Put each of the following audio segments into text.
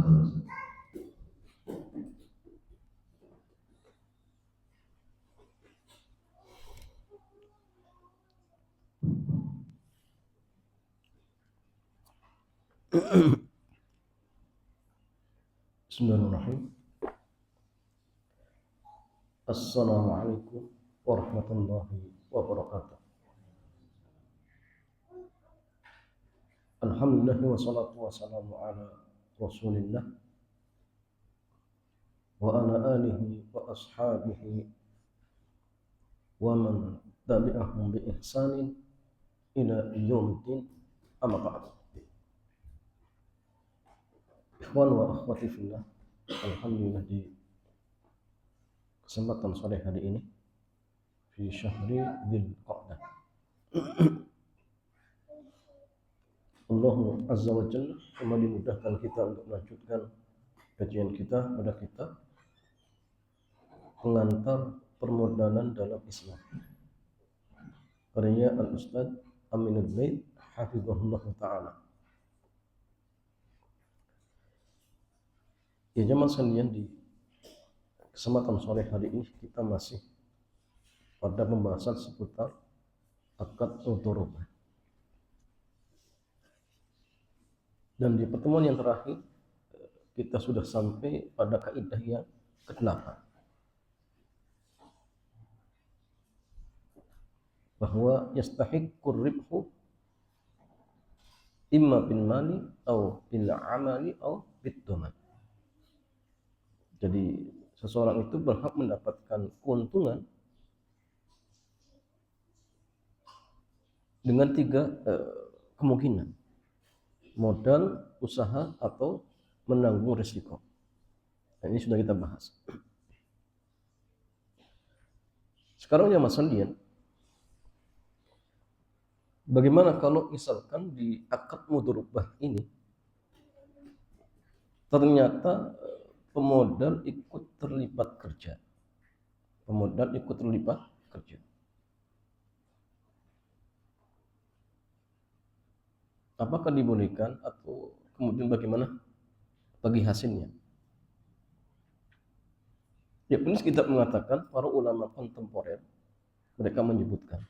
Bismillahirrahmanirrahim. Assalamualaikum warahmatullahi wabarakatuh. Alhamdulillah wassalatu wassalamu ala Rasulillah wa ala alihi wa ashabihi wa man tabi'ahum bi ihsanin ila yaumiddin, amma ba'd. Ikhwan wa akhwati fillah, alhamdulillah di kesempatan sore hari ini fi syahri Dzulqa'dah, Allah Azza wa Jalla kembali mudahkan kita untuk melanjutkan kajian kita pada kitab Pengantar Permodalan dalam Islam, karya Al-Ustaz Aminul Bait hafizahullah ta'ala. Ya jamaah sekalian, di kesempatan sore hari ini kita masih pada pembahasan seputar akad mudharabah. Dan di pertemuan yang terakhir kita sudah sampai pada kaidah yang ke-8, bahwa yastahiqqur ribhu imma bil mali au bil amali au bid dhaman. Jadi seseorang itu berhak mendapatkan keuntungan dengan tiga kemungkinan: modal, usaha, atau menanggung risiko. Nah, ini sudah kita bahas. Sekarang ya Mas Sandian, bagaimana kalau misalkan di akad mudharabah ini ternyata pemodal ikut terlibat kerja. Pemodal ikut terlibat kerja. Apakah dibolehkan atau kemudian bagaimana bagi hasilnya? Ya, penulis kitab mengatakan para ulama kontemporer mereka menyebutkan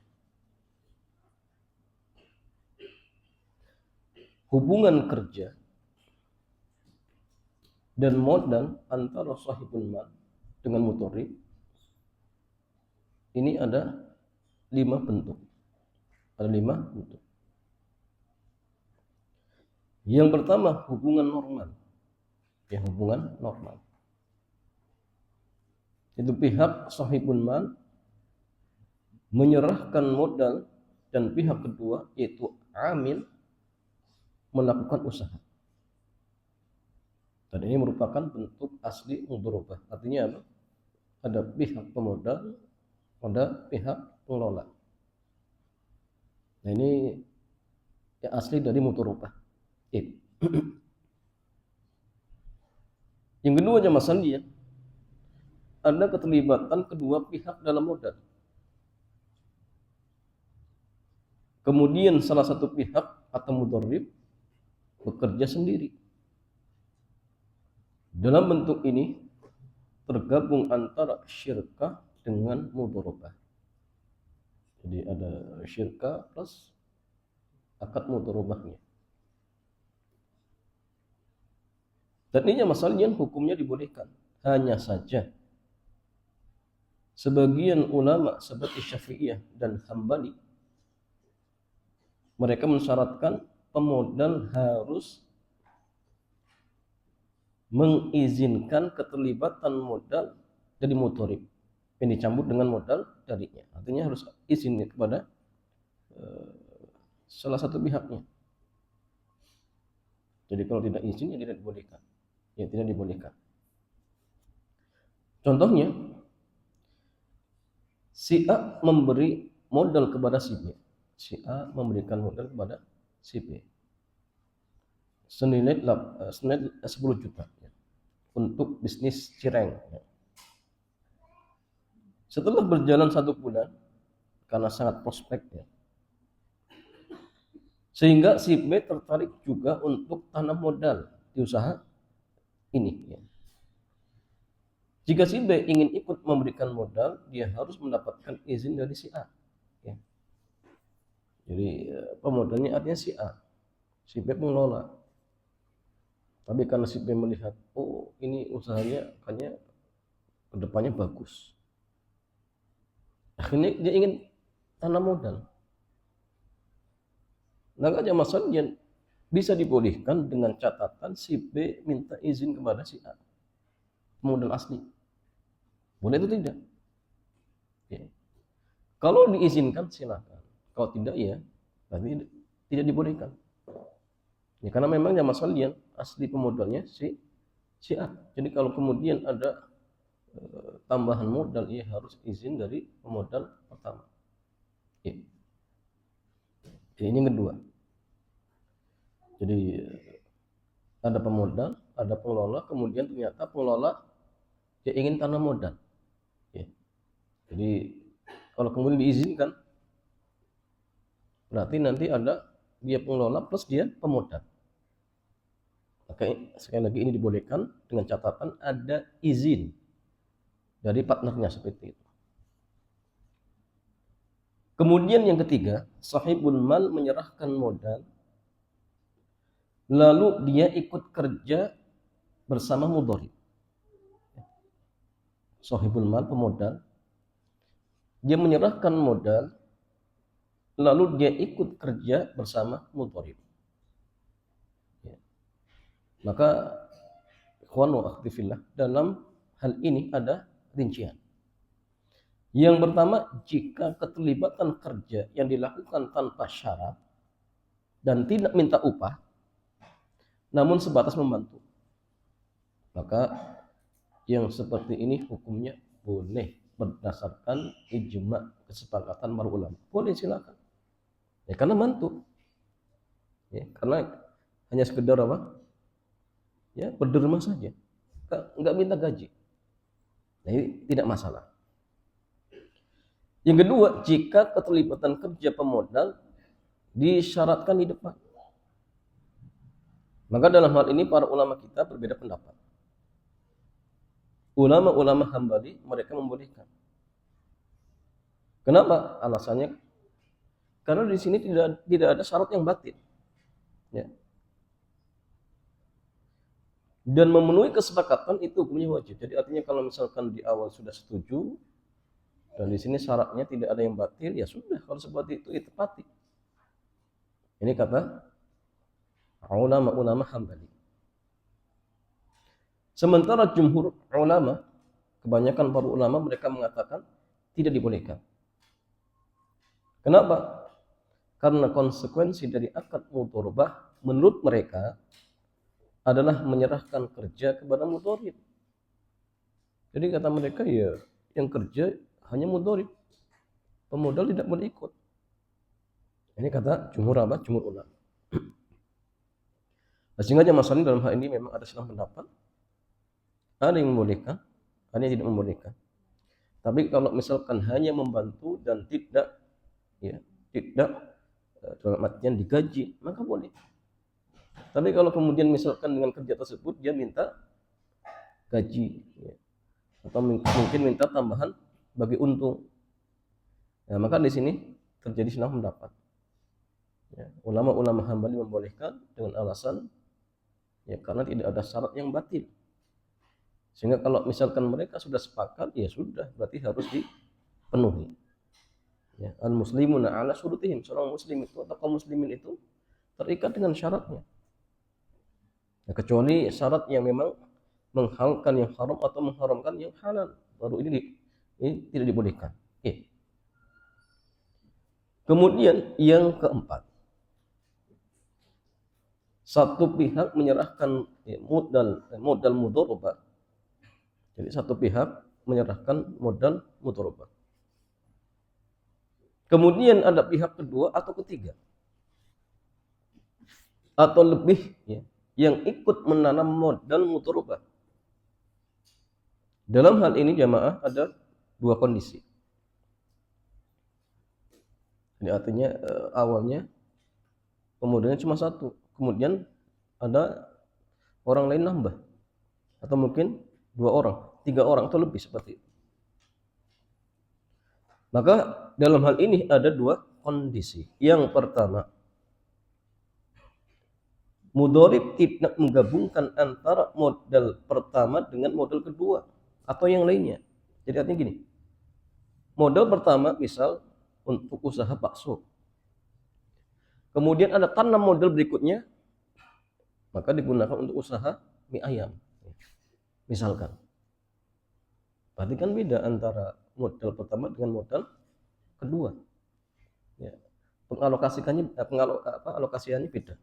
hubungan kerja dan modal antara sahibul mal dengan mudharib ini ada 5 bentuk. Ada 5 bentuk. Yang pertama, hubungan normal. Ya, hubungan normal. Itu pihak sahibul mal menyerahkan modal dan pihak kedua yaitu amil melakukan usaha. Dan ini merupakan bentuk asli mudharabah. Artinya apa? Ada pihak pemodal, ada pihak pengelola. Nah, ini ya asli dari mudharabah. Yang kedua Mas Sandi, ya, ada keterlibatan kedua pihak dalam modal. Kemudian salah satu pihak atau mudharib bekerja sendiri. Dalam bentuk ini tergabung antara syirkah dengan mudharabah. Jadi ada syirkah plus akad mudharabahnya. Dan ini masalahnya hukumnya dibolehkan. Hanya saja sebagian ulama seperti Syafi'iyah dan Hambali mereka mensyaratkan pemodal harus mengizinkan keterlibatan modal dari mudharib yang dicampur dengan modal darinya. Artinya harus izin kepada salah satu pihaknya. Jadi kalau tidak izin ya tidak dibolehkan. Ya tidak dibolehkan. Contohnya, si A memberi modal kepada si B. Si A memberikan modal kepada si B senilai 10 juta ya, untuk bisnis cireng. Ya. Setelah berjalan 1 bulan, karena sangat prospek ya, sehingga si B tertarik juga untuk tanam modal di usaha ini. Ya. Jika si B ingin ikut memberikan modal, dia harus mendapatkan izin dari si A. Ya. Jadi pemodalnya artinya si A, si B pengelola. Tapi karena si B melihat, oh ini usahanya kayaknya kedepannya bagus, akhirnya dia ingin tanam modal. Maka jamaah saliyah bisa dibolehkan dengan catatan si B minta izin kepada si A, modal asli. Boleh itu tidak? Ya. Kalau diizinkan silakan. Kalau tidak ya berarti tidak dibolehkan. Ya, karena memang jamaah saliyah asli pemodalnya si A. Jadi kalau kemudian ada tambahan modal, ia harus izin dari pemodal pertama. Ya. Jadi ini yang kedua. Jadi ada pemodal, ada pengelola, kemudian ternyata pengelola dia ingin tanam modal. Ya. Jadi kalau kemudian diizinkan, berarti nanti ada dia pengelola plus dia pemodal. Maka sekali lagi ini dibolehkan dengan catatan ada izin dari partnernya seperti itu. Kemudian yang ketiga, sahibul mal menyerahkan modal, lalu dia ikut kerja bersama mudharib. Sahibul mal pemodal, dia menyerahkan modal, lalu dia ikut kerja bersama mudharib. Ya. Maka ikhwan wa akhwati fillah, dalam hal ini ada rincian. Yang pertama, jika keterlibatan kerja yang dilakukan tanpa syarat dan tidak minta upah, namun sebatas membantu, maka yang seperti ini hukumnya boleh berdasarkan ijma, kesepakatan para ulama. Boleh, silakan. Ya, karena bantu. Ya, karena hanya sekedar apa? Ya, berderma saja. Enggak minta gaji. Nah, ini tidak masalah. Yang kedua, jika keterlibatan kerja pemodal disyaratkan di depan. Maka dalam hal ini para ulama kita berbeda pendapat. Ulama-ulama Hambali mereka membolehkan. Kenapa? Alasannya karena di sini tidak ada syarat yang batil. Ya. Dan memenuhi kesepakatan itu hukumnya wajib. Jadi artinya kalau misalkan di awal sudah setuju dan di sini syaratnya tidak ada yang batil, ya sudah, kalau seperti itu tepati. Ini kata ulama-ulama Hambali. Sementara jumhur ulama, kebanyakan para ulama mereka mengatakan tidak dibolehkan. Kenapa? Karena konsekuensi dari akad mudharabah menurut mereka adalah menyerahkan kerja kepada mudharib. Jadi kata mereka ya yang kerja hanya mudharib. Pemodal tidak boleh ikut. Ini kata jumhur apa? Jumhur ulama. Sehingga masalahnya dalam hal ini memang ada silang pendapat. Ada yang membolehkan, ada yang tidak membolehkan. Tapi kalau misalkan hanya membantu dan tidak dalam artian digaji, maka boleh. Tapi kalau kemudian misalkan dengan kerja tersebut dia minta gaji, ya, atau mungkin minta tambahan bagi untung, ya, maka di sini terjadi silang pendapat. Ya, ulama-ulama Hambali membolehkan dengan alasan ya karena tidak ada syarat yang batil. Sehingga kalau misalkan mereka sudah sepakat, ya sudah, berarti harus dipenuhi. Ya, al-muslimuna ala syurutihim. Seorang muslim itu atau kaum muslimin itu terikat dengan syaratnya. Ya, kecuali syarat yang memang menghalalkan yang haram atau mengharamkan yang halal, baru ini tidak dibolehkan. Ya. Kemudian yang keempat, satu pihak menyerahkan modal mudharabah. Jadi satu pihak menyerahkan modal mudharabah. Kemudian ada pihak kedua atau ketiga atau lebih ya, yang ikut menanam modal mudharabah. Dalam hal ini jamaah ada dua kondisi. Jadi artinya awalnya pemodalnya cuma satu, kemudian ada orang lain nambah. atau mungkin 2 orang, 3 orang atau lebih seperti itu. Maka dalam hal ini ada 2 kondisi. Yang pertama, mudhorib tidak menggabungkan antara modal pertama dengan modal kedua atau yang lainnya. Jadi artinya gini, modal pertama misal untuk usaha bakso, kemudian ada tanam modal berikutnya, maka digunakan untuk usaha mie ayam misalkan. Berarti kan beda antara modal pertama dengan modal kedua. Ya. Alokasiannya beda.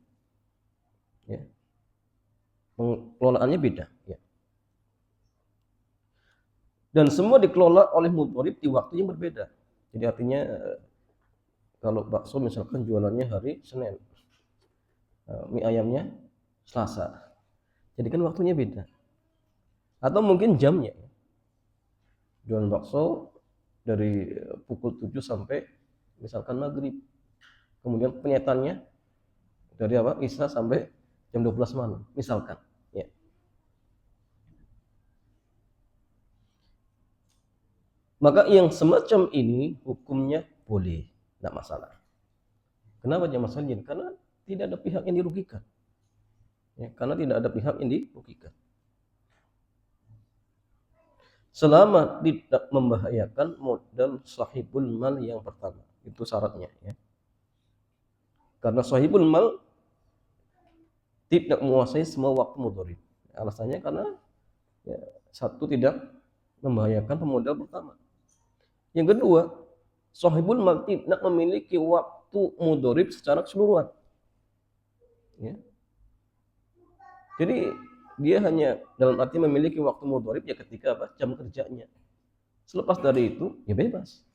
Ya. Pengelolaannya beda. Ya. Dan semua dikelola oleh mudhorib di waktu yang berbeda. Jadi artinya kalau bakso misalkan jualannya hari Senin, mie ayamnya Selasa. Jadi kan waktunya beda. Atau mungkin jamnya. Jualan bakso dari pukul 7 sampai misalkan maghrib. Kemudian penyetannya dari Isya sampai jam 12 malam misalkan. Ya. Maka yang semacam ini hukumnya boleh, tidak masalah. Kenapa jangan masalah? Karena tidak ada pihak yang dirugikan. Ya, karena tidak ada pihak yang dirugikan. Selama tidak membahayakan modal sahibul mal yang pertama. Itu syaratnya. Ya. Karena sahibul mal tidak menguasai semua waktu mudhorib. Alasannya karena ya, satu tidak membahayakan pemodal pertama. Yang kedua, sahibul mal tidak memiliki waktu mudhorib secara keseluruhan. Ya. Jadi dia hanya dalam arti memiliki waktu mudhorib ya ketika jam kerjanya. Selepas dari itu ya bebas.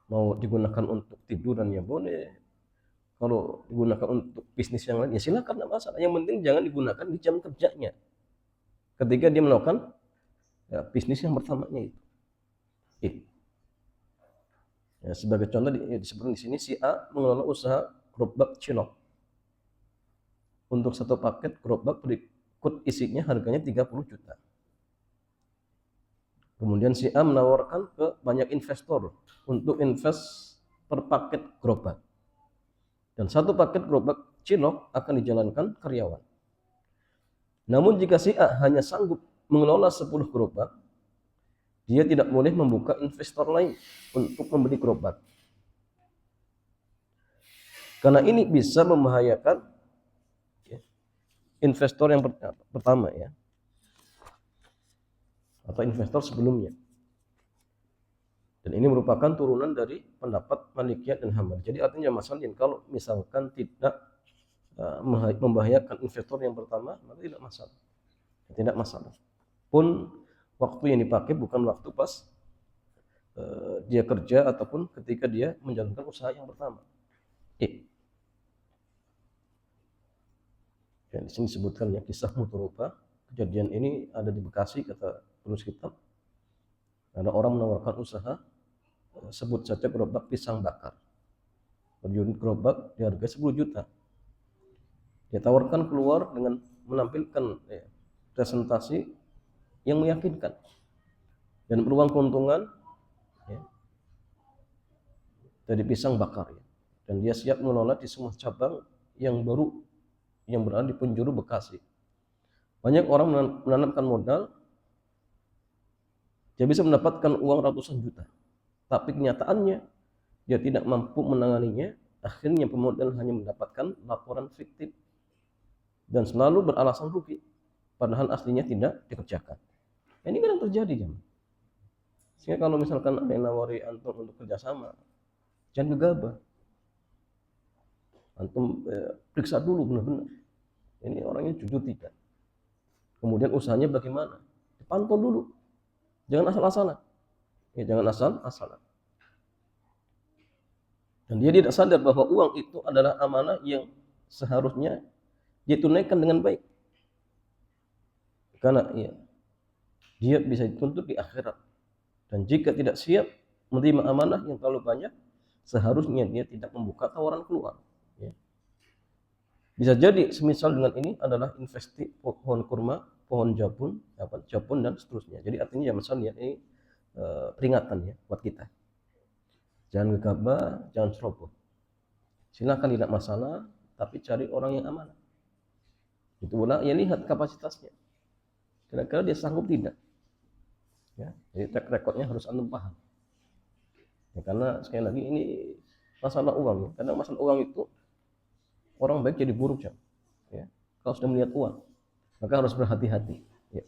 Mau digunakan untuk tiduran ya boleh. Kalau digunakan untuk bisnis yang lain ya silakan, tidak masalah. Yang penting jangan digunakan di jam kerjanya. Ketika dia melakukan ya, bisnis yang pertamanya itu. Ya, sebagai contoh disebut di sini si A mengelola usaha gerobak cilok. Untuk satu paket gerobak berikut isinya harganya 30 juta. Kemudian si A menawarkan ke banyak investor untuk invest per paket gerobak. Dan satu paket gerobak cilok akan dijalankan karyawan. Namun jika si A hanya sanggup mengelola 10 gerobak, dia tidak boleh membuka investor lain untuk membeli gerobak. Karena ini bisa membahayakan investor yang pertama ya, atau investor sebelumnya. Dan ini merupakan turunan dari pendapat Malikiyah dan Hambali. Jadi artinya masalah kalau misalkan tidak membahayakan investor yang pertama, maka tidak masalah. Tidak masalah. Pun waktu yang dipakai bukan waktu pas dia kerja ataupun ketika dia menjalankan usaha yang pertama. Dan di sini disebutkan ya kisah mudharabah. Kejadian ini ada di Bekasi, kata penulis kitab. Ada orang menawarkan usaha, sebut saja gerobak pisang bakar. Unit gerobak di harga 10 juta. Dia tawarkan keluar dengan menampilkan presentasi yang meyakinkan dan peluang keuntungan ya, dari pisang bakar. Ya. Dan dia siap mengelola di semua cabang yang baru yang berada di penjuru Bekasi. Banyak orang menanamkan modal, dia bisa mendapatkan uang ratusan juta. Tapi kenyataannya dia tidak mampu menanganinya. Akhirnya pemodal hanya mendapatkan laporan fiktif dan selalu beralasan rugi, padahal aslinya tidak dikerjakan. Ini kan yang terjadi kan. Sehingga kalau misalkan ada yang nawari antum untuk kerjasama, jangan gegabah. Antum periksa dulu benar-benar. Ini orangnya jujur tidak. Kemudian usahanya bagaimana? Dipantau dulu. Jangan asal-asalan. Ya, jangan asal-asalan. Dan dia tidak sadar bahwa uang itu adalah amanah yang seharusnya dia tunaikan dengan baik. Karena ya, dia bisa dituntut di akhirat. Dan jika tidak siap menerima amanah yang terlalu banyak, seharusnya dia tidak membuka tawaran keluar. Ya. Bisa jadi semisal dengan ini adalah investasi pohon kurma pohon jabun dan seterusnya. Jadi artinya ya misalnya ini peringatan ya buat kita. Jangan gegabah, jangan ceroboh. Silakan tidak masalah, tapi cari orang yang amanah. Itu pula ya lihat kapasitasnya. Kira-kira dia sanggup tidak. Ya, jadi track recordnya harus antum paham. Ya, karena sekali lagi ini masalah uang. Ya. Karena masalah uang itu orang baik jadi buruk ya. Kalau sudah melihat uang, maka harus berhati-hati. Ya.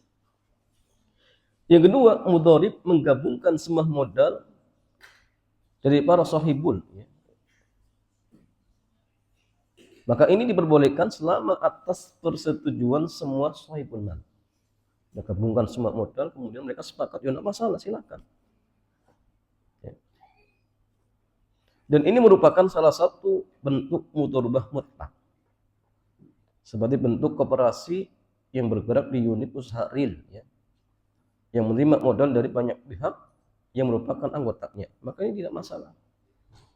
Yang kedua, mudharib menggabungkan semua modal dari para sahibul. Ya. Maka ini diperbolehkan selama atas persetujuan semua sahibul mal. Menggabungkan semua modal, kemudian mereka sepakat, ya tidak masalah, silakan. Ya. Dan ini merupakan salah satu bentuk mudharibah mutlak. Seperti bentuk koperasi yang bergerak di unit usaha real, ya, yang menerima modal dari banyak pihak yang merupakan anggotanya, maka ini tidak masalah.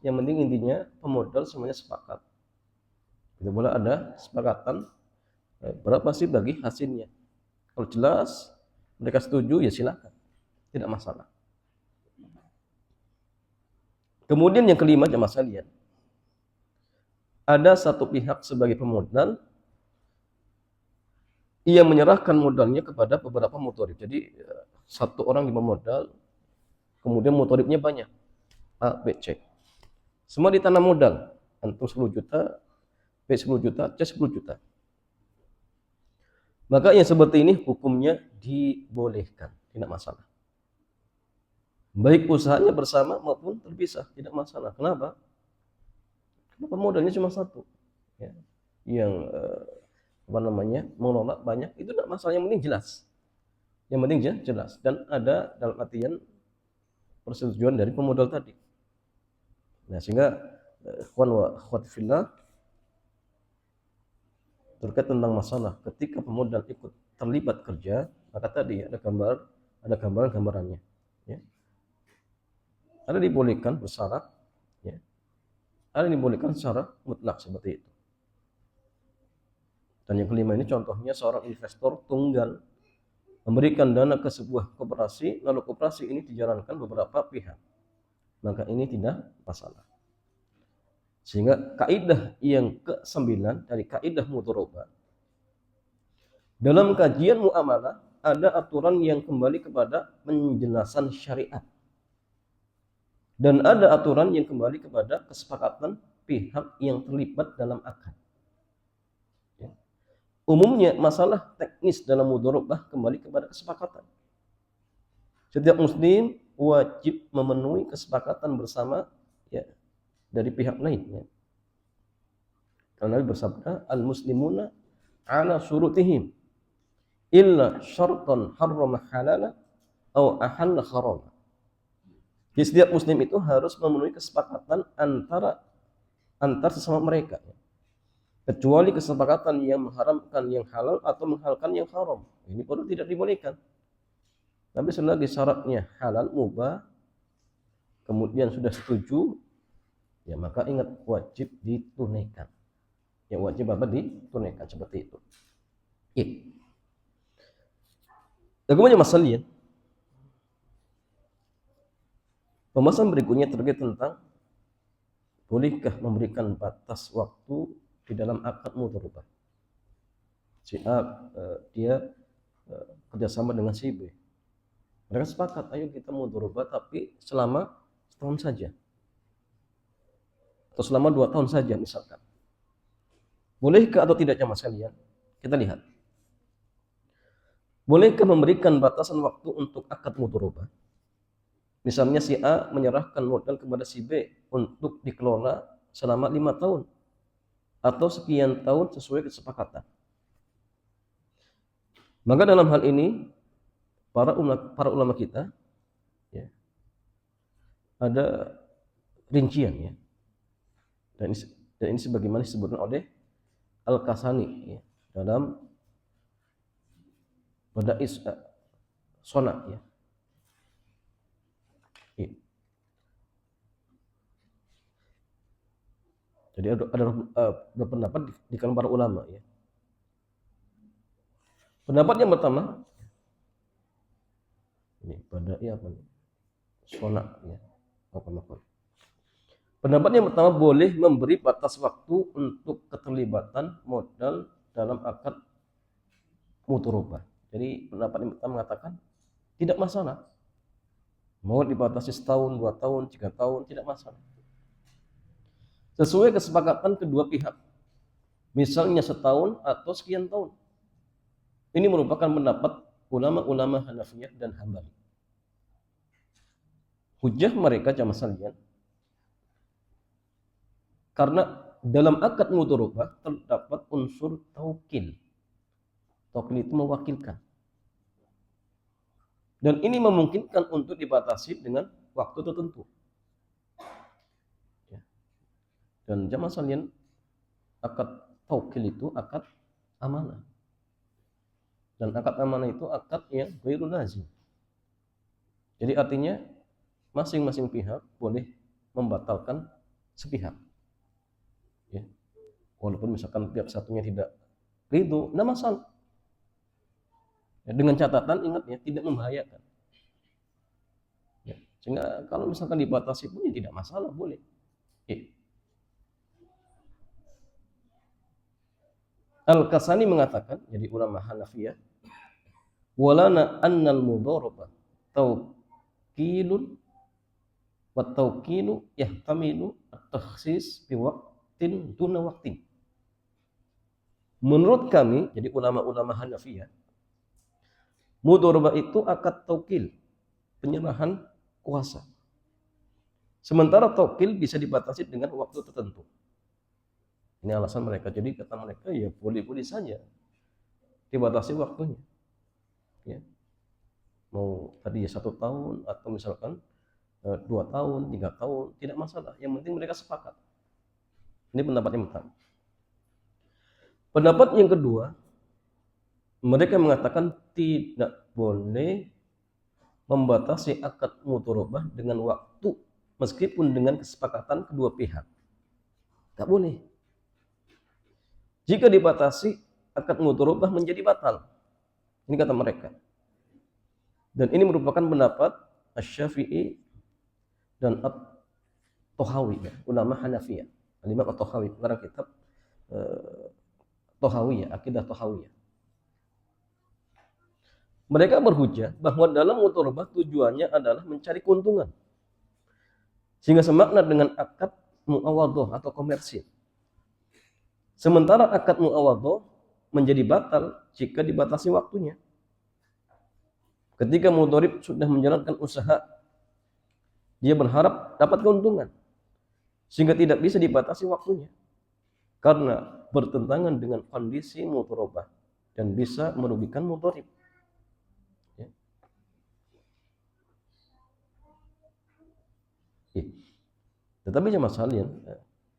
Yang penting intinya pemodal semuanya sepakat. Itu pula ada sepakatan berapa sih bagi hasilnya. Kalau jelas mereka setuju ya silakan, tidak masalah. Kemudian yang kelima jemaah sekalian, ada satu pihak sebagai pemodal ia menyerahkan modalnya kepada beberapa mudharib. Jadi satu orang lima modal, kemudian mudharibnya banyak, A, B, C. Semua ditanam modal, antum 10 juta, B 10 juta, C 10 juta. Maka yang seperti ini hukumnya dibolehkan, tidak masalah. Baik usahanya bersama maupun terpisah, tidak masalah. Kenapa? Kenapa modalnya cuma satu? Ya. Yang mengelola banyak itu tidak masalah, yang penting jelas. Yang penting jelas dan ada dalam artian persetujuan dari pemodal tadi. Nah, sehingga ikhwan wa akhwat fillah, terkait tentang masalah ketika pemodal ikut terlibat kerja, maka tadi ada gambarannya. Ya. Ada dibolehkan bersyarat, ya. Ada dibolehkan secara mutlak seperti itu. Dan yang kelima ini contohnya seorang investor tunggal memberikan dana ke sebuah koperasi, lalu koperasi ini dijalankan beberapa pihak. Maka ini tidak masalah. Sehingga kaidah yang ke-9 dari kaidah mudharabah, dalam kajian muamalah ada aturan yang kembali kepada penjelasan syariat. Dan ada aturan yang kembali kepada kesepakatan pihak yang terlibat dalam akad. Umumnya masalah teknis dalam mudharabah kembali kepada kesepakatan. Setiap muslim wajib memenuhi kesepakatan bersama ya dari pihak lain. Ya. Karena Nabi bersabda, al-muslimuna ala syurutihim illa syartan harrama halala atau ahalla harama. Jadi setiap muslim itu harus memenuhi kesepakatan antar sesama mereka. Ya. Kecuali kesepakatan yang mengharamkan yang halal atau menghalalkan yang haram. Ini baru tidak dibolehkan. Tapi selagi syaratnya halal mubah, kemudian sudah setuju, ya maka ingat wajib ditunaikan. Ya wajib apa ditunaikan seperti itu. Ya. Kemudian masalah pembahasan berikutnya terkait tentang bolehkah memberikan batas waktu di dalam akad mudharabah. Si A dia kerjasama dengan si B. Mereka sepakat, ayo kita mudharabah tapi selama setahun saja. Atau selama 2 tahun saja misalkan. Bolehkah atau tidak jemaah sekalian? Kita lihat. Bolehkah memberikan batasan waktu untuk akad mudharabah? Misalnya si A menyerahkan modal kepada si B untuk dikelola selama 5 tahun atau sekian tahun sesuai kesepakatan. Maka dalam hal ini para ulama kita ya, ada rincian ya. Dan ini sebagaimana disebutkan oleh Al-Kasani ya, dalam Bada'is Sona ya. Jadi ada pendapat di kalangan para ulama ya. Pendapat yang pertama, ini pada apa nih? Sona ya. Apa. Pendapat yang pertama, boleh memberi batas waktu untuk keterlibatan modal dalam akad mudharabah. Jadi pendapat yang pertama mengatakan tidak masalah. Mau dibatasi setahun, 2 tahun, 3 tahun, tidak masalah. Sesuai kesepakatan kedua pihak. Misalnya setahun atau sekian tahun. Ini merupakan pendapat ulama-ulama Hanafiyah dan Hambali. Hujah mereka jamaah sekalian, karena dalam akad mudharabah terdapat unsur taukil. Taukil itu mewakilkan. Dan ini memungkinkan untuk dibatasi dengan waktu tertentu. Dan jamaah sekalian, akad taukil itu akad amanah. Dan akad amanah itu akad yang ghairu lazim. Jadi artinya masing-masing pihak boleh membatalkan sepihak. Ya. Walaupun misalkan pihak satunya tidak ridho, tidak masalah. Ya, dengan catatan ingat ya, tidak membahayakan. Ya. Sehingga kalau misalkan dibatasi pun ya tidak masalah, boleh. Ya. Al-Kasani mengatakan, jadi ulama Hanafiyah, walana annal mudharabah tawkilun wa tawkilu yahtamilu at-takhsis bi waqtin duna waqtin. Menurut kami, jadi ulama-ulama Hanafiyah, mudharabah itu akad taukil, penyerahan kuasa. Sementara taukil bisa dibatasi dengan waktu tertentu. Ini alasan mereka. Jadi kata mereka ya boleh-boleh saja dibatasi waktunya. Ya. Mau tadi ya 1 tahun atau misalkan 2 tahun, 3 tahun, tidak masalah. Yang penting mereka sepakat. Ini pendapat yang pertama. Pendapat yang kedua, mereka mengatakan tidak boleh membatasi akad mudharabah dengan waktu meskipun dengan kesepakatan kedua pihak. Tak boleh. Jika dibatasi, akad mudharabah menjadi batal. Ini kata mereka. Dan ini merupakan pendapat Asy-Syafi'i dan At-Tahawi, ya, ulama Hanafiyah. Al-Imam At-Tahawi, pengarang kitab Tahawiyah, Akidah Tahawiyah. Mereka berhujah bahwa dalam mudharabah tujuannya adalah mencari keuntungan. Sehingga semakna dengan akad muawadhah atau komersil. Sementara akad muawadhah menjadi batal jika dibatasi waktunya. Ketika mudharib sudah menjalankan usaha, dia berharap dapat keuntungan, sehingga tidak bisa dibatasi waktunya, karena bertentangan dengan kondisi mudharabah dan bisa merugikan mudharib. Ya. Tetapi jemaah sekalian,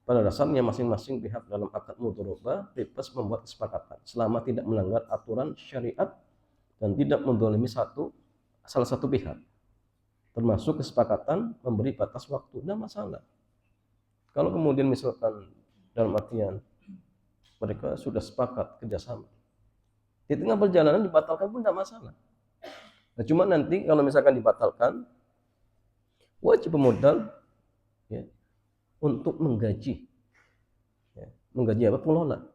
pada dasarnya masing-masing pihak dalam akad mudharabah bebas membuat kesepakatan selama tidak melanggar aturan syariat dan tidak menzalimi salah satu pihak, termasuk kesepakatan memberi batas waktu. Tidak masalah. Kalau kemudian misalkan dalam artian mereka sudah sepakat kerjasama, di tengah perjalanan dibatalkan pun tidak masalah. Nah, cuma nanti kalau misalkan dibatalkan, wajib pemodal ya, untuk menggaji apa, pengelola,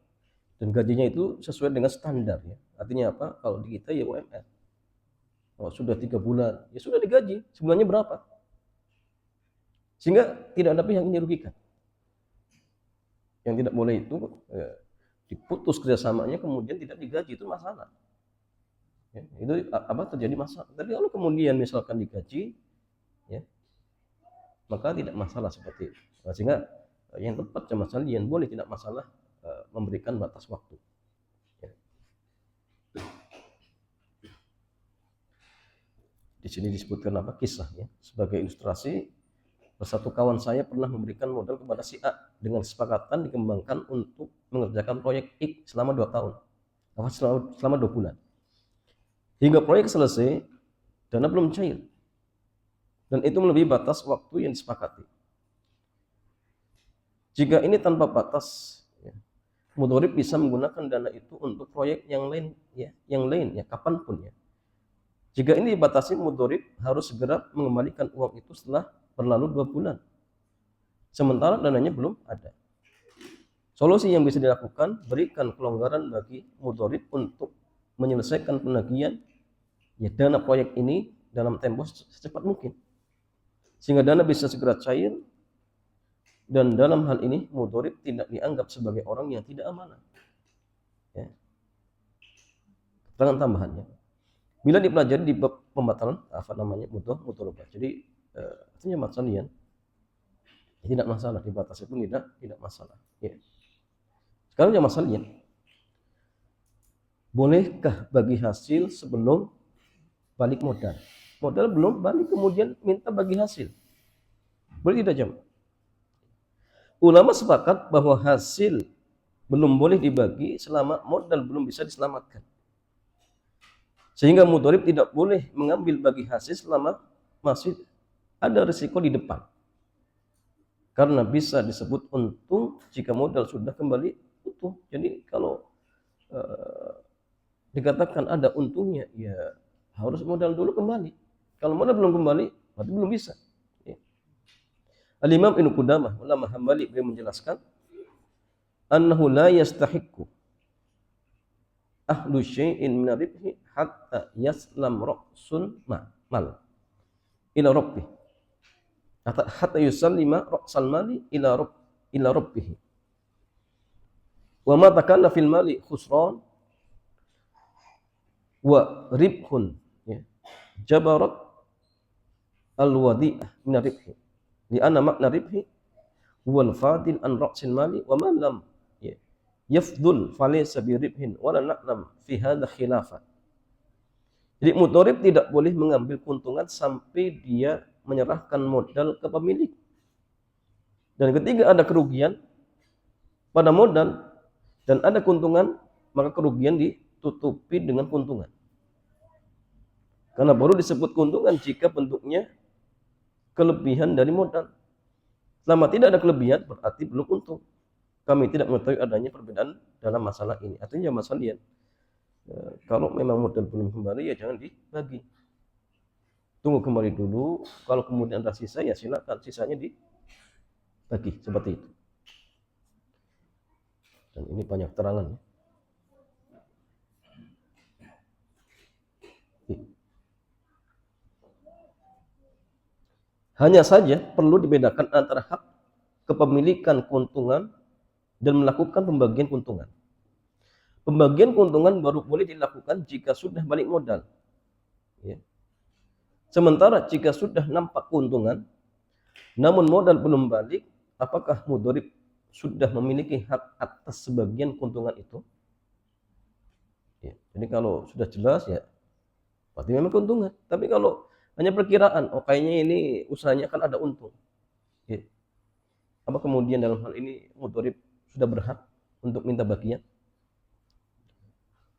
dan gajinya itu sesuai dengan standar ya. Artinya apa? Kalau di kita ya UMR. Kalau sudah 3 bulan ya sudah digaji, sebulannya berapa, sehingga tidak ada pihak yang dirugikan. Yang tidak boleh itu ya, diputus kerjasamanya kemudian tidak digaji, itu masalah ya, itu apa, terjadi masalah. Tapi kalau kemudian misalkan digaji ya, maka tidak masalah seperti itu. Nah, sehingga yang tepat sama sekalian boleh, tidak masalah memberikan batas waktu. Ya. Di sini disebutkan apa, kisahnya sebagai ilustrasi. Satu kawan saya pernah memberikan modal kepada si A dengan kesepakatan dikembangkan untuk mengerjakan proyek X selama 2 tahun, selama 2 bulan. Hingga proyek selesai, dana belum cair. Dan itu melebihi batas waktu yang disepakati. Jika ini tanpa batas, ya, mudhorib bisa menggunakan dana itu untuk proyek yang lain ya, kapanpun ya. Jika ini dibatasi, mudhorib harus segera mengembalikan uang itu setelah berlalu 2 bulan. Sementara dananya belum ada. Solusi yang bisa dilakukan, berikan kelonggaran bagi mudhorib untuk menyelesaikan penagihan ya dana proyek ini dalam tempo secepat mungkin, sehingga dana bisa segera cair. Dan dalam hal ini mudhorib tidak dianggap sebagai orang yang tidak amanah. Ya. Keterangan tambahannya, bila dipelajari di bab pembatalan mudhoribah. Jadi artinya maksalian tidak masalah, dibatasi pun tidak masalah. Ya. Sekarang yang masalahnya, bolehkah bagi hasil sebelum balik modal? Modal belum balik kemudian minta bagi hasil. Boleh tidak jemaah? Ulama sepakat bahwa hasil belum boleh dibagi selama modal belum bisa diselamatkan. Sehingga mudhorib tidak boleh mengambil bagi hasil selama masih ada risiko di depan. Karena bisa disebut untung jika modal sudah kembali utuh. Jadi kalau dikatakan ada untungnya, ya harus modal dulu kembali. Kalau modal belum kembali, berarti belum bisa. Ya. Al-Imam Ibnu Qudamah, ulama Hambali, beliau menjelaskan, annahu la yastahiqqu ahlu syai'in min ribhi hatta yaslam ra'sun mal ila rabbih. Hatta yusallima ra'sal mali ila rabbih. Wa ma takalla fil mali khusran wa ribhun ya, jabarat al-wadi'ah min ribhi li anna makna ribhi wal fadil an ra'sil mali wa man lam ya, yafdul falaysa bi ribhin wa la na'lam fi hadha khilafah. Jadi mudhorib tidak boleh mengambil keuntungan sampai dia menyerahkan modal ke pemilik. Dan ketika ada kerugian pada modal dan ada keuntungan, maka kerugian ditutupi dengan keuntungan. Karena baru disebut keuntungan jika bentuknya kelebihan dari modal. Selama tidak ada kelebihan, berarti belum untung. Kami tidak mengetahui adanya perbedaan dalam masalah ini. Artinya masalah lihat, kalau memang modal belum kembali, ya jangan dibagi. Tunggu kembali dulu. Kalau kemudian ada sisa, ya silakan sisanya dibagi seperti itu. Dan ini banyak terangan ya. Hanya saja perlu dibedakan antara hak kepemilikan keuntungan dan melakukan pembagian keuntungan. Pembagian keuntungan baru boleh dilakukan jika sudah balik modal. Ya. Sementara jika sudah nampak keuntungan, namun modal belum balik, apakah mudhorib sudah memiliki hak atas sebagian keuntungan itu? Ya. Jadi kalau sudah jelas ya, berarti memang keuntungan. Tapi kalau hanya perkiraan, oh kayaknya ini usahanya akan ada untung. Ya. Apa kemudian dalam hal ini mudhorib sudah berhak untuk minta bagian?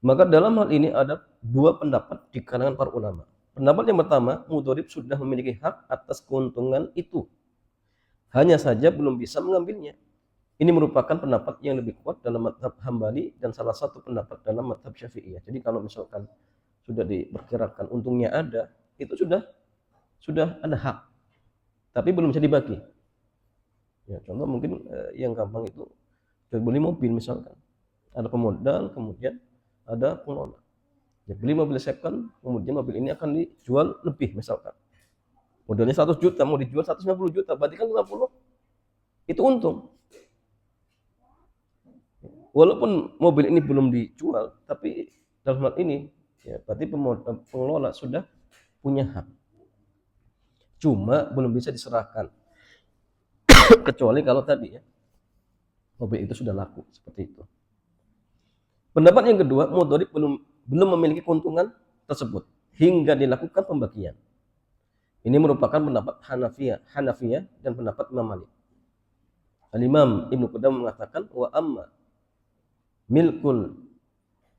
Maka dalam hal ini ada dua pendapat di kalangan para ulama. Pendapat yang pertama, mudhorib sudah memiliki hak atas keuntungan itu. Hanya saja belum bisa mengambilnya. Ini merupakan pendapat yang lebih kuat dalam mazhab Hambali dan salah satu pendapat dalam mazhab Syafi'iyah. Jadi kalau misalkan sudah diperkirakan untungnya ada, itu sudah ada hak, tapi belum bisa dibagi. Ya, contoh mungkin yang gampang itu jual beli mobil misalkan, ada pemodal, kemudian ada pengelola. Ya, beli mobil second, kemudian mobil ini akan dijual lebih misalkan. Modalnya 100 juta, mau dijual 150 juta, berarti kan 50 itu untung. Walaupun mobil ini belum dijual, tapi dalam hal ini ya berarti pengelola sudah punya hak. Cuma belum bisa diserahkan. Kecuali kalau tadi ya mobil itu sudah laku seperti itu. Pendapat yang kedua, mudhorib belum memiliki keuntungan tersebut hingga dilakukan pembagian. Ini merupakan pendapat Hanafiyah dan pendapat Imam Malik. Al-Imam Ibnu Qudamah mengatakan wa amma milkul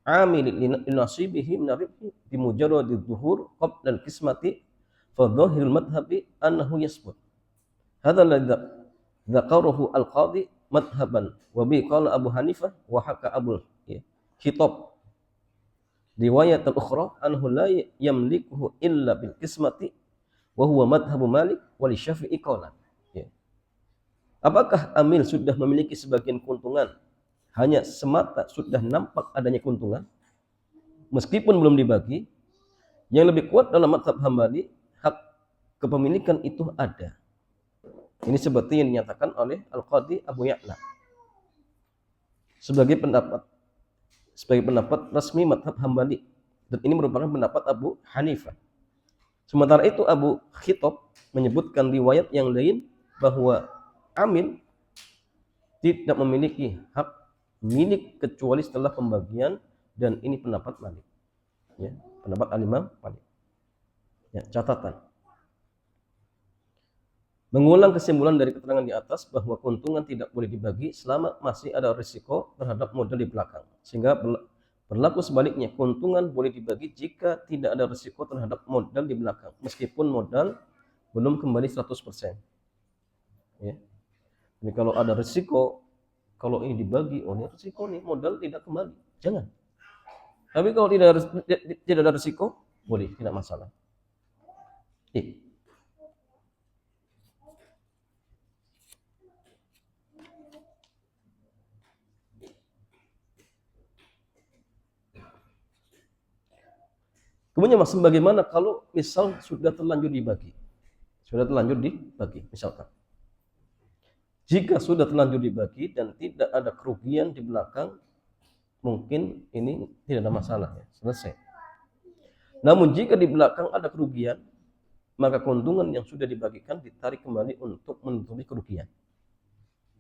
amil linasibihi min ar-ribhi bi mujarradi dhuhur qabla al-qismati fa dhahirul madhhabi annahu yasbut. Hadha alladhi dzakarahu al-qadhi madhaban wa bi qala Abu Hanifah wa haka Abul Khitab riwayat al-ukhra anhu la yamlikuhu illa bil qismati wa huwa madhabu Malik wa li Syafi'i qawlan. Apakah amil sudah memiliki sebagian keuntungan hanya semata sudah nampak adanya keuntungan meskipun belum dibagi? Yang lebih kuat dalam mazhab Hambali, hak kepemilikan itu ada. Ini seperti yang dinyatakan oleh Al-Qadhi Abu Ya'la sebagai pendapat resmi mazhab Hambali, dan ini merupakan pendapat Abu Hanifah. Sementara itu Abu Khitab menyebutkan riwayat yang lain bahwa amil tidak memiliki hak milik kecuali setelah pembagian, dan ini pendapat Malik. Ya, pendapat Al-Imam Malik. Ya, catatan. Mengulang kesimpulan dari keterangan di atas bahwa keuntungan tidak boleh dibagi selama masih ada risiko terhadap modal di belakang. Sehingga berlaku sebaliknya, keuntungan boleh dibagi jika tidak ada risiko terhadap modal di belakang, meskipun modal belum kembali 100%. Ya. Jadi kalau ada risiko, kalau ini dibagi, oh ini risiko nih, modal tidak kembali, jangan. Tapi kalau tidak ada risiko, boleh, tidak masalah. Kemudian maksud bagaimana kalau misal sudah terlanjur dibagi? Misalkan. Jika sudah terlanjur dibagi dan tidak ada kerugian di belakang, mungkin ini tidak ada masalah, ya, selesai. Namun jika di belakang ada kerugian, maka keuntungan yang sudah dibagikan ditarik kembali untuk menutupi kerugian.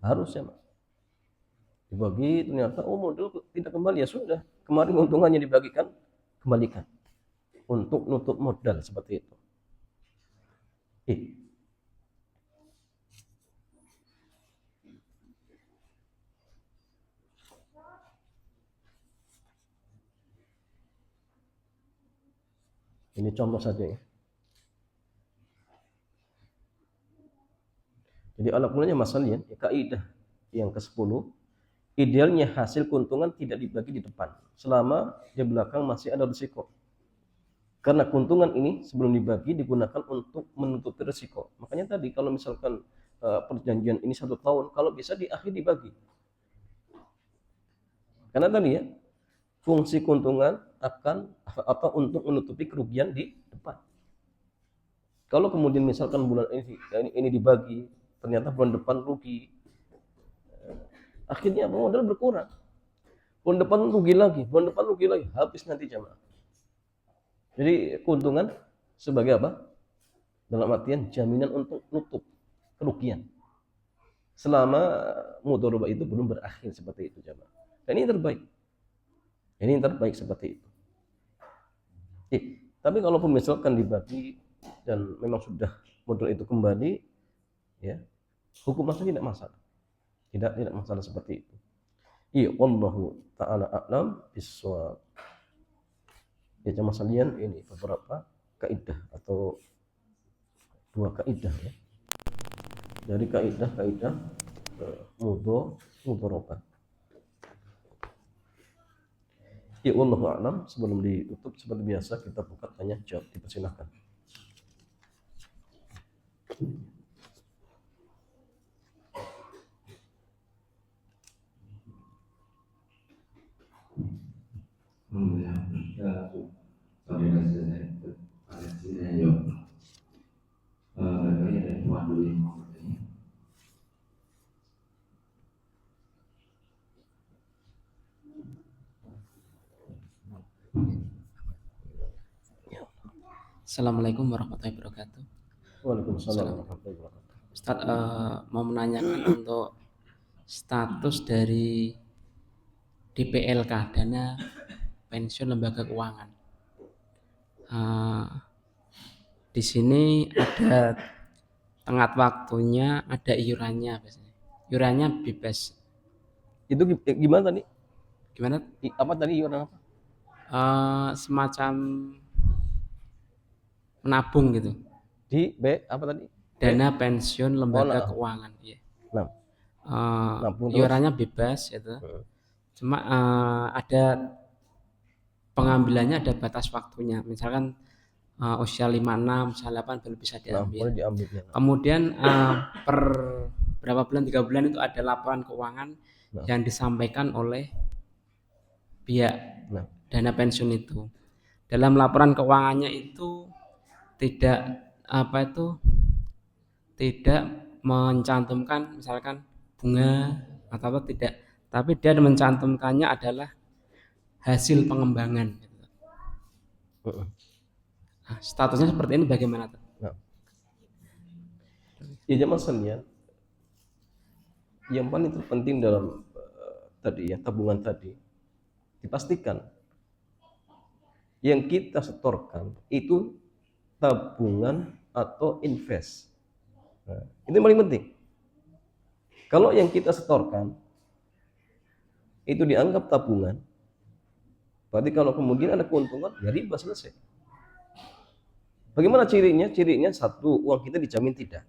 Harusnya, Mas. Dibagi ternyata modal tidak kembali, ya sudah. Kemarin keuntungannya dibagikan, kembalikan. Untuk nutup modal seperti itu. Ini contoh saja, ya. Jadi ala kulanya masalahnya, kaidah yang ke-10, idealnya hasil keuntungan tidak dibagi di depan selama di belakang masih ada risiko. Karena keuntungan ini sebelum dibagi digunakan untuk menutupi risiko. Makanya tadi kalau misalkan perjanjian ini 1 tahun, kalau bisa di akhir dibagi. Karena tadi ya, fungsi keuntungan akan atau untuk menutupi kerugian di depan. Kalau kemudian misalkan bulan ini dibagi, ternyata bulan depan rugi, akhirnya modal berkurang. Bulan depan rugi lagi, habis nanti jamaah. Jadi keuntungan sebagai apa? Dalam artian jaminan untuk nutup kerugian selama mudharabah itu belum berakhir, seperti itu jamaah. Dan ini terbaik. Seperti itu. Tapi kalau misalkan dibagi dan memang sudah modal itu kembali, ya, hukum asal tidak masalah. Tidak masalah seperti itu. Wallahu ta'ala a'lam bissawab. Ya jamaah sekalian, ini beberapa kaidah atau 2 kaidah, ya. Dari kaidah mudharabah. Wallahu a'lam. Sebelum ditutup seperti biasa kita buka tanya jawab, dipersilakan. Assalamualaikum warahmatullahi wabarakatuh. Waalaikumsalam warahmatullahi wabarakatuh. Ustaz, mau menanyakan untuk status dari DPLK, dana pensiun lembaga keuangan. Di sini ada tenggat waktunya, ada iurannya biasanya. Iurannya bebas. Itu gimana tadi? Gimana? Apa tadi iuran apa? Semacam menabung gitu. Di apa tadi? Dana pensiun lembaga keuangan. Ya. Nah, Nampung terus. iurannya bebas itu. Cuma ada pengambilannya, ada batas waktunya. Misalkan usia 56, usia 8 baru bisa Nah, diambil. boleh diambil ya. Kemudian per berapa bulan, 3 bulan itu ada laporan keuangan yang disampaikan oleh pihak dana pensiun itu. Dalam laporan keuangannya itu tidak mencantumkan misalkan bunga atau apa, tidak, tapi dia mencantumkannya adalah hasil pengembangan. Nah, statusnya seperti ini bagaimana tuh? Ya zaman sekarang yang paling terpenting dalam tadi ya, tabungan tadi, dipastikan yang kita setorkan itu tabungan atau invest. Nah, itu yang paling penting. Kalau yang kita setorkan itu dianggap tabungan, berarti kalau kemudian ada keuntungan, ya riba, selesai. Bagaimana cirinya? Cirinya satu, uang kita dijamin tidak.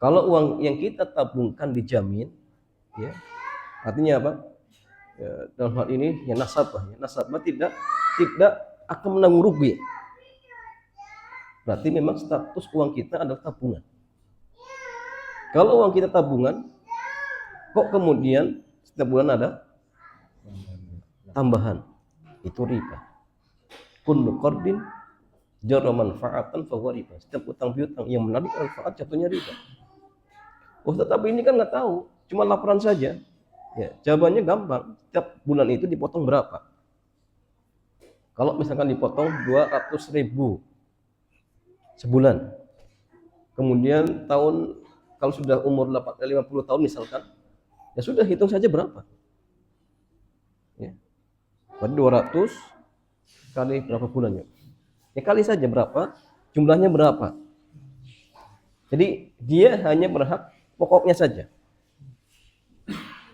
Kalau uang yang kita tabungkan dijamin, ya, artinya apa? Ya, dalam hal ini ya nasabah tidak akan menanggung rugi. Berarti memang status uang kita adalah tabungan. Kalau uang kita tabungan, kok kemudian setiap bulan ada tambahan, itu riba. Kullu qardin jarra manfaatan fa huwa riba. Setiap utang piutang yang menarik manfaat jatuhnya riba. Oh, tetapi ini kan nggak tahu, cuma laporan saja. Ya, jawabannya gampang. Setiap bulan itu dipotong berapa? Kalau misalkan dipotong 200.000 sebulan, kemudian kalau sudah umur 50 tahun misalkan, ya sudah hitung saja berapa. Ya. Berarti 200 kali berapa bulannya? Ya kali saja berapa, jumlahnya berapa. Jadi dia hanya berhak pokoknya saja.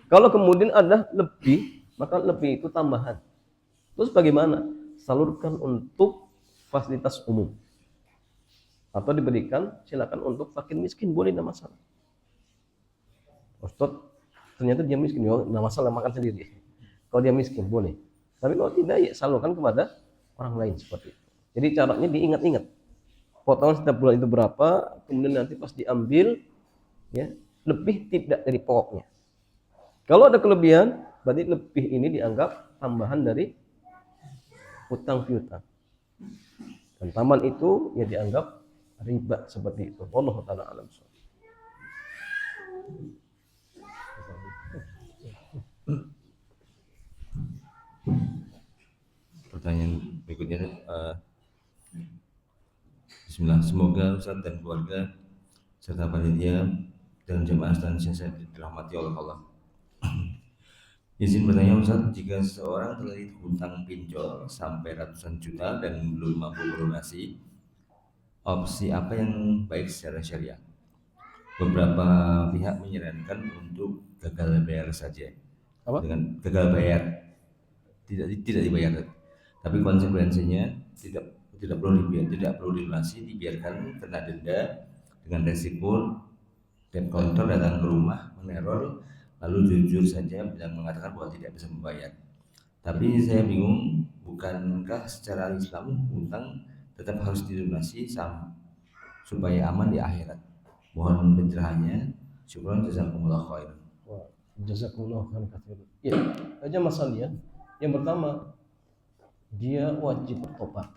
Kalau kemudian ada lebih, maka lebih itu tambahan. Terus bagaimana? Salurkan untuk fasilitas umum. Atau diberikan, silakan untuk fakir miskin, boleh, tidak masalah. Ustaz, ternyata dia miskin, ya tidak masalah, makan sendiri. Kalau dia miskin, boleh. Tapi kalau tidak, ya salurkan kepada orang lain seperti itu. Jadi caranya diingat-ingat. Potongan setiap bulan itu berapa, kemudian nanti pas diambil, ya lebih tidak dari pokoknya. Kalau ada kelebihan, berarti lebih ini dianggap tambahan dari utang piutang. Dan tambahan itu ya dianggap riba seperti itu. Wallahu taala alam. Pertanyaan berikutnya, Bismillah, semoga Ustaz dan keluarga serta panitia dan jemaah sekalian dirahmati oleh Allah. Izin bertanya Ustaz, jika seseorang terlilit hutang pinjol sampai ratusan juta dan belum mampu melunasi, opsi apa yang baik secara syariah? Beberapa pihak menyarankan untuk gagal bayar saja. Apa? Dengan gagal bayar, tidak dibayar, tapi konsekuensinya tidak perlu dilunasi, dibiarkan kena denda dengan resiko debt collector datang ke rumah meneror, lalu jujur saja dan mengatakan bahwa tidak bisa membayar. Tapi saya bingung, bukankah secara Islam hutang tetap harus dilunasi supaya aman di akhirat? Mohon pencerahannya. Syukran, jazakumullah khairan. Jazakumullah khairan. Ya, aja masalahnya. Yang pertama, dia wajib bertobat.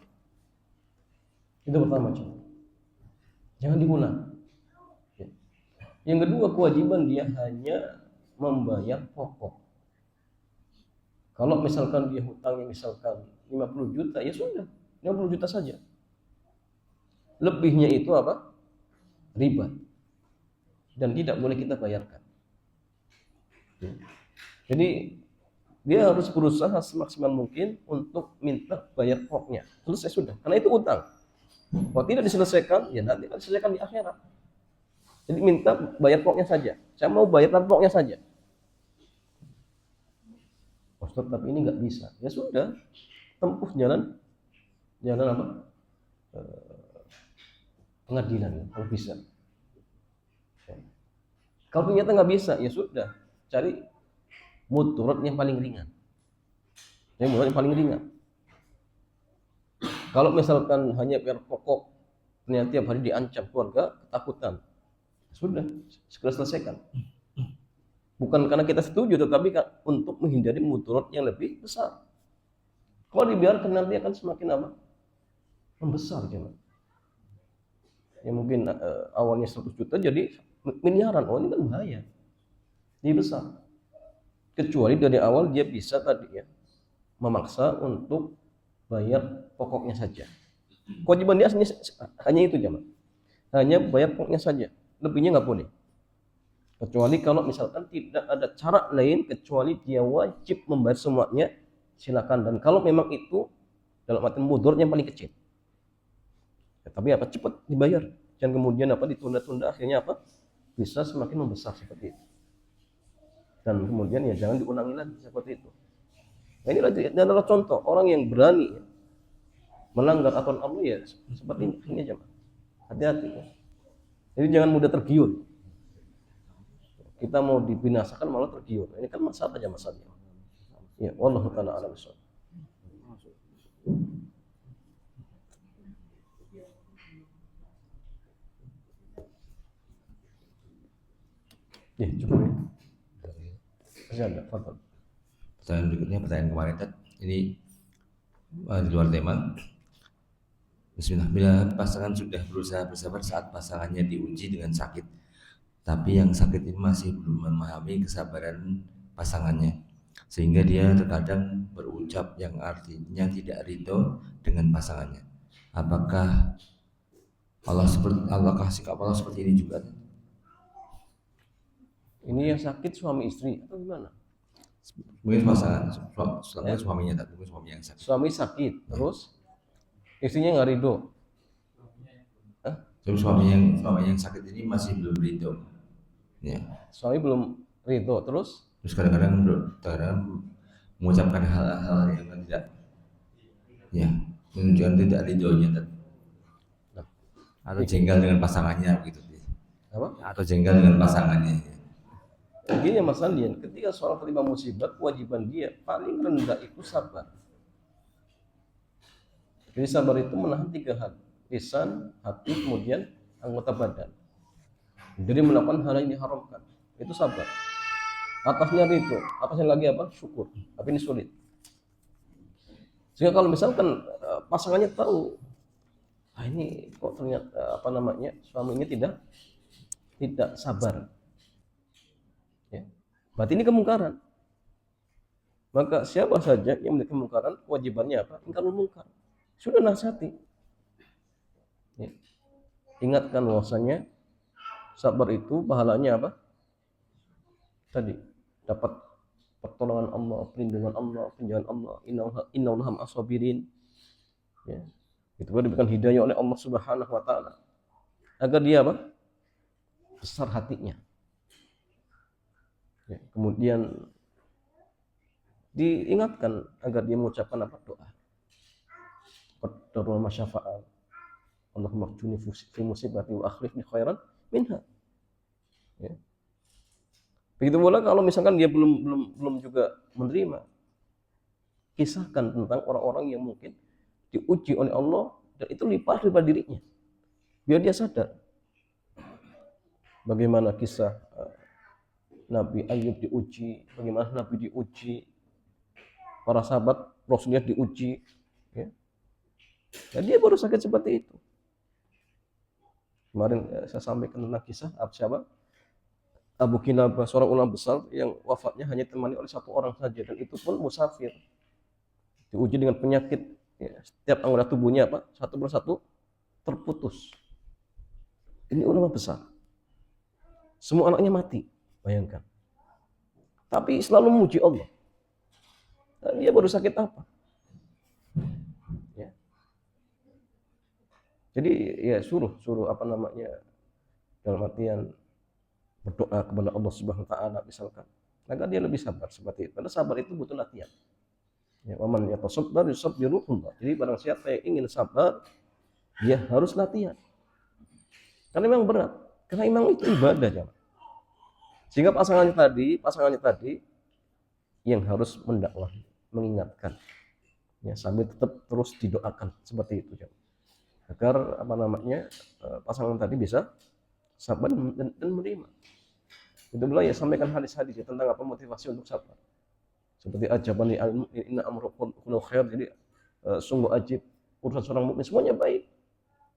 Itu pertama, coba. Jangan diulang. Ya. Yang kedua, kewajiban dia hanya membayar pokok. Kalau misalkan dia hutangnya misalkan 50 juta, ya sudah, 50 juta saja. Lebihnya itu apa? Riba. Dan tidak boleh kita bayarkan. Jadi dia harus berusaha semaksimal mungkin untuk minta bayar pokoknya. Selesai sudah, karena itu utang. Kalau tidak diselesaikan, ya nanti akan diselesaikan di akhirat. Jadi minta bayar pokoknya saja. Saya mau bayar pokoknya saja. Ustaz, tapi ini nggak bisa. Ya sudah, tempuh jalan apa? Pengadilan, kalau bisa. Kalau ternyata nggak bisa, ya sudah, cari mudarat yang paling ringan. Yang mudarat yang paling ringan. Kalau misalkan hanya biar pokok, ternyata tiap hari diancam keluarga, ketakutan, sudah, segera selesaikan. Bukan karena kita setuju, tetapi untuk menghindari mudarat yang lebih besar. Kalau dibiarkan nanti akan semakin apa? Membesar, jangan. Ya mungkin awalnya 100 juta jadi miliaran. Oh, ini kan bahaya. Ini besar. Kecuali dari awal dia bisa tadi ya memaksa untuk bayar pokoknya saja. Kewajiban dia hanya itu, jangan. Hanya bayar pokoknya saja. Lebihnya nggak boleh. Kecuali kalau misalkan tidak ada cara lain kecuali dia wajib membayar semuanya, silakan. Dan kalau memang itu dalam arti mudarat yang paling kecil, ya, tapi apa cepat dibayar, jangan kemudian apa ditunda-tunda, akhirnya apa bisa semakin membesar seperti itu. Dan kemudian ya jangan diulangi lagi seperti itu. Nah, ini adalah contoh orang yang berani ya, melanggar aturan Allah ya seperti ini aja, hati-hati ya. Jadi jangan mudah tergiur. Kita mau dibinasakan malah tergiur. Ini kan masalah aja masalahnya. Ya, wallahu taala a'lam bishawab. Ya, cukup ya. Masih ada, fadhal. Pertanyaan berikutnya, pertanyaan kemarin Tat. Ini di luar tema. Bismillah. Bila pasangan sudah berusaha bersabar saat pasangannya diuji dengan sakit, tapi yang sakit ini masih belum memahami kesabaran pasangannya, sehingga dia terkadang berucap yang artinya tidak ridho dengan pasangannya. Apakah Allahkah sikap Allah seperti ini juga? Ini yang sakit suami istri atau gimana? Mungkin pasangan, suaminya, mungkin suami yang sakit. Suami sakit, terus istrinya nggak ridho. Jadi suami yang sakit ini masih belum ridho. Ya. Suami belum ridho, terus Kadang-kadang mengucapkan hal-hal yang tidak, ya, menunjukkan tidak ridhonya, atau jengkel dengan pasangannya begitu. apa? Atau jengkel dengan pasangannya. Gini ya Mas Andian, ketika seorang terima musibah, kewajiban dia paling rendah itu sabar. Jadi sabar itu menahan 3 hal, lisan, hati, kemudian anggota badan. Jadi melakukan hal yang diharamkan, itu sabar. Atasnya itu, atasnya lagi apa? Syukur. Tapi ini sulit. Sehingga kalau misalkan pasangannya tahu, ini kok ternyata suaminya tidak sabar. Ya. Berarti ini kemungkaran. Maka siapa saja yang memiliki kemungkaran, kewajibannya apa? Ingkarul mungkar. Sudah nasihati. Ya. Ingatkan bahwasanya sabar itu pahalanya apa? Tadi dapat pertolongan Allah, perlindungan Allah, penjagaan Allah. Innallaha ma'as sabirin. Ya. Itu juga diberikan hidayah oleh Allah Subhanahu wa taala. Agar dia apa? Besar hatinya. Ya, kemudian diingatkan agar dia mengucapkan apa? Doa. Qadarul masyafa'al. Allahumma ij'alni fi musibati wa akhlifni khairan minha. Ya. Begitu pula kalau misalkan dia belum juga menerima, kisahkan tentang orang-orang yang mungkin diuji oleh Allah dan itu lebih parah daripada dirinya, biar dia sadar. Bagaimana kisah Nabi Ayub diuji, bagaimana Nabi diuji, para sahabat Rasulullah diuji, ya. Dan dia baru sakit seperti itu. Kemarin saya sampaikan tentang kisah siapa? Abu Kilabah, seorang ulama besar yang wafatnya hanya ditemani oleh 1 orang saja, dan itu pun musafir. Diuji dengan penyakit, ya, setiap anggota tubuhnya apa? Satu persatu terputus. Ini ulama besar. Semua anaknya mati, bayangkan. Tapi selalu memuji Allah. Dan dia baru sakit apa? Ya. Jadi ya suruh dalam artian berdoa kepada Allah Subhanahu wa taala misalkan, agar dia lebih sabar seperti itu. Karena sabar itu butuh latihan. Ya, waman yatasabbar yusabbirullah. Jadi barang siapa yang ingin sabar, dia harus latihan. Karena memang berat. Karena memang itu ibadah, jangan. Sehingga pasangannya tadi yang harus mendakwah, mengingatkan, ya, sambil tetap terus didoakan seperti itu, agar pasangan tadi bisa sabar dan menerima. Itu pula ya sampaikan hadis-hadis ya, tentang motivasi untuk sabar. Seperti ajabani inna amrukum khair, jadi sungguh ajib urusan seorang mukmin semuanya baik.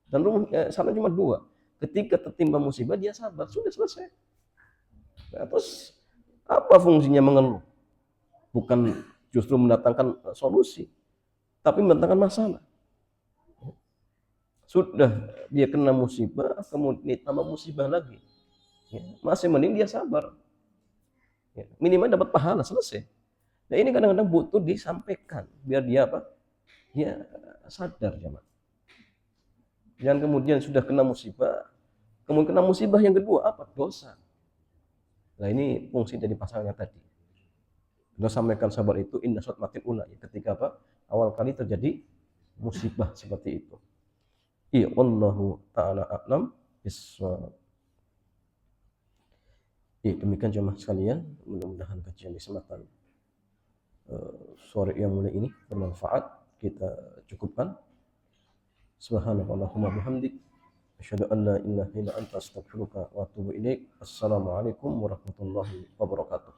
Dan saran cuma dua, ketika tertimpa musibah dia sabar, sudah selesai. Nah, terus apa fungsinya mengeluh? Bukan justru mendatangkan solusi, tapi mendatangkan masalah. Sudah dia kena musibah, kemudian tambah musibah lagi, ya, masih mending dia sabar, ya, minimal dapat pahala, selesai. Nah ini kadang-kadang butuh disampaikan biar dia dia sadar, jemaah. Jangan kemudian sudah kena musibah, kemudian kena musibah yang kedua dosa. Nah ini fungsi dari pasangannya tadi. Kita sampaikan sabar itu inna sotmatil ula, ketika awal kali terjadi musibah seperti itu. Iya, wallahu ta'ala a'lam bissawab. Ya, demikian jemaah sekalian, mudah-mudahan kajian di kesempatan sore yang mulia ini bermanfaat. Kita cukupkan. Subhanallahumma bihamdik, asyhadu an la ilaha illa anta astaghfiruka wa atubu ilaik. Assalamualaikum warahmatullahi wabarakatuh.